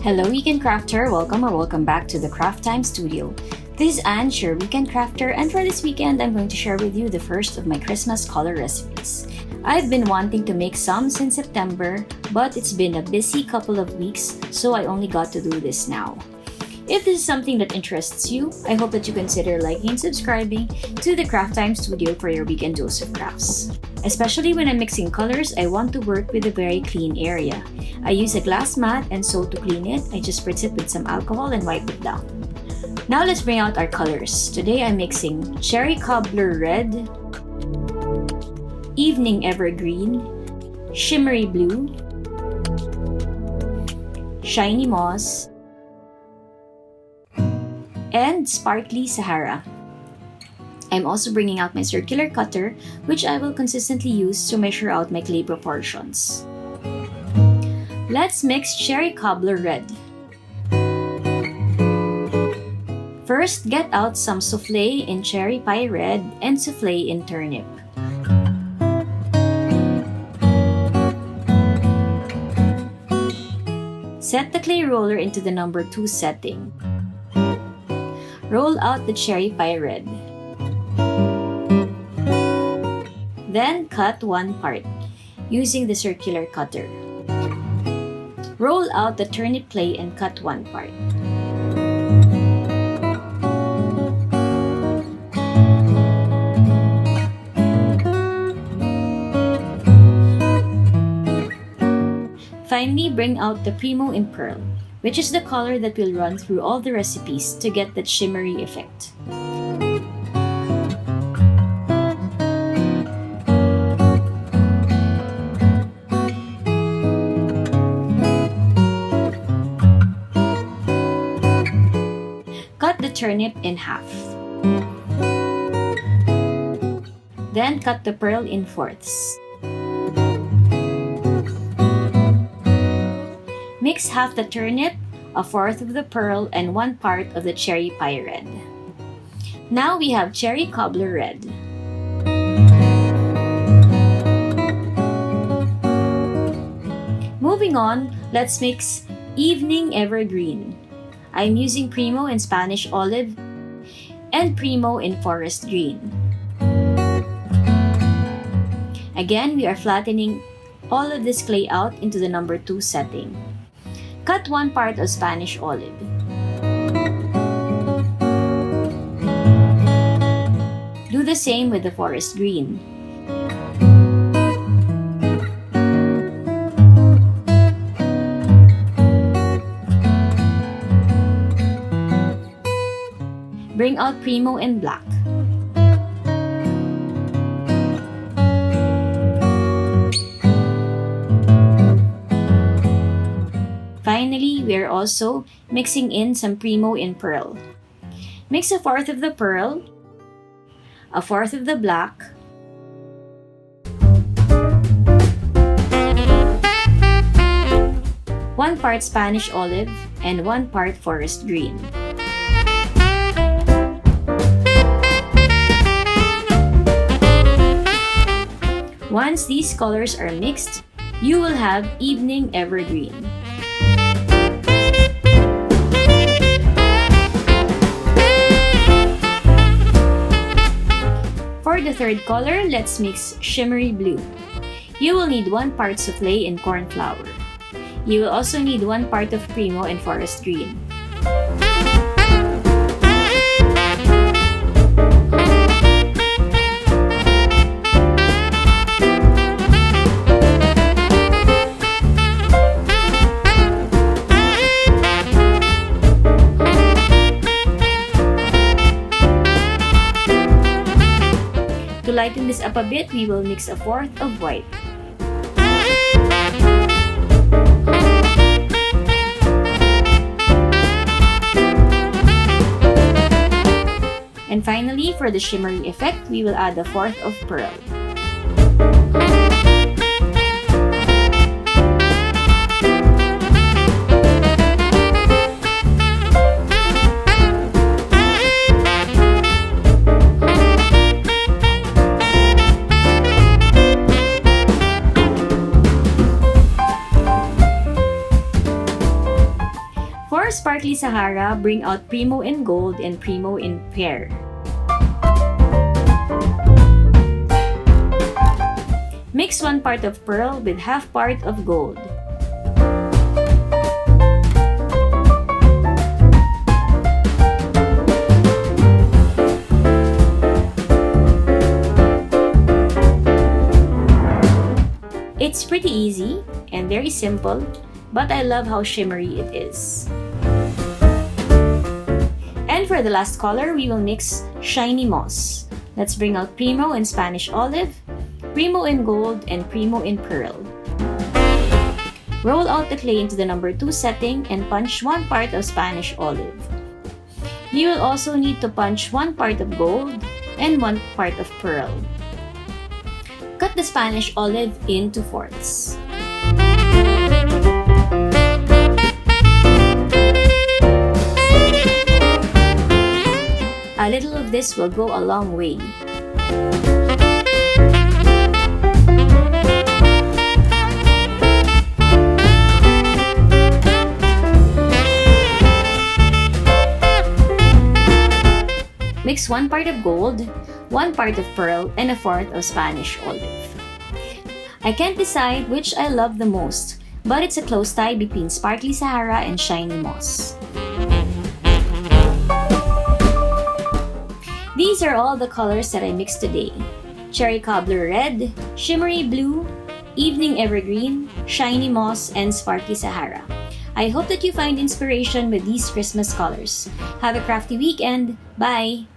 Hello Weekend Crafter! Welcome back to the Craft Time Studio. This is Anne, your Weekend Crafter, and for this weekend, I'm going to share with you the first of my Christmas color recipes. I've been wanting to make some since September, but it's been a busy couple of weeks, so I only got to do this now. If this is something that interests you, I hope that you consider liking and subscribing to the Craft Time Studio for your weekend dose of crafts. Especially when I'm mixing colors, I want to work with a very clean area. I use a glass mat, and so to clean it, I just spritz it with some alcohol and wipe it down. Now let's bring out our colors. Today I'm mixing Cherry Cobbler Red, Evening Evergreen, Shimmery Blue, Shiny Moss, and Sparkly Sahara. I'm also bringing out my circular cutter, which I will consistently use to measure out my clay proportions. Let's mix Cherry Cobbler Red. First, get out some Souffle in Cherry Pie Red and Souffle in Turnip. Set the clay roller into the number 2 setting. Roll out the Cherry Pie Red. Then cut one part using the circular cutter. Roll out the turnip clay and cut one part. Finally, bring out the Premo in Pearl, which is the color that will run through all the recipes to get that shimmery effect. Cut the turnip in half. Then cut the pearl in fourths. Mix half the turnip, a fourth of the pearl, and one part of the cherry pie red. Now we have Cherry Cobbler Red. Moving on, let's mix Evening Evergreen. I'm using Premo in Spanish Olive and Premo in Forest Green. Again, we are flattening all of this clay out into the number 2 setting. Cut one part of Spanish Olive. Do the same with the Forest Green. Bring out Premo in Black. Finally, we are also mixing in some Premo in Pearl. Mix a fourth of the pearl, a fourth of the black, one part Spanish Olive, and one part Forest Green. Once these colors are mixed, you will have Evening Evergreen. For the third color, let's mix Shimmery Blue. You will need one part Souffle in Cornflower. You will also need one part of Premo in Forest Green. To lighten this up a bit, we will mix a fourth of white. And finally, for the shimmery effect, we will add a fourth of pearl. our sparkly Sahara, bring out Premo in gold and Premo in pear. Mix 1 part of pearl with half part of gold. It's pretty easy and very simple, but I love how shimmery it is. And for the last color, we will mix shiny moss. Let's bring out Premo in Spanish olive, Premo in gold, and Premo in pearl. Roll out the clay into the number 2 setting and punch 1 part of Spanish olive. You will also need to punch 1 part of gold and 1 part of pearl. Cut the Spanish olive into fourths. A little of this will go a long way. Mix 1 part of gold, 1 part of pearl, and 1/4 of Spanish olive. I can't decide which I love the most, but it's a close tie between sparkly Sahara and shiny moss. These are all the colors that I mixed today: cherry cobbler red, shimmery blue, evening evergreen, shiny moss, and sparkly Sahara. I hope that you find inspiration with these Christmas colors. Have a crafty weekend. Bye!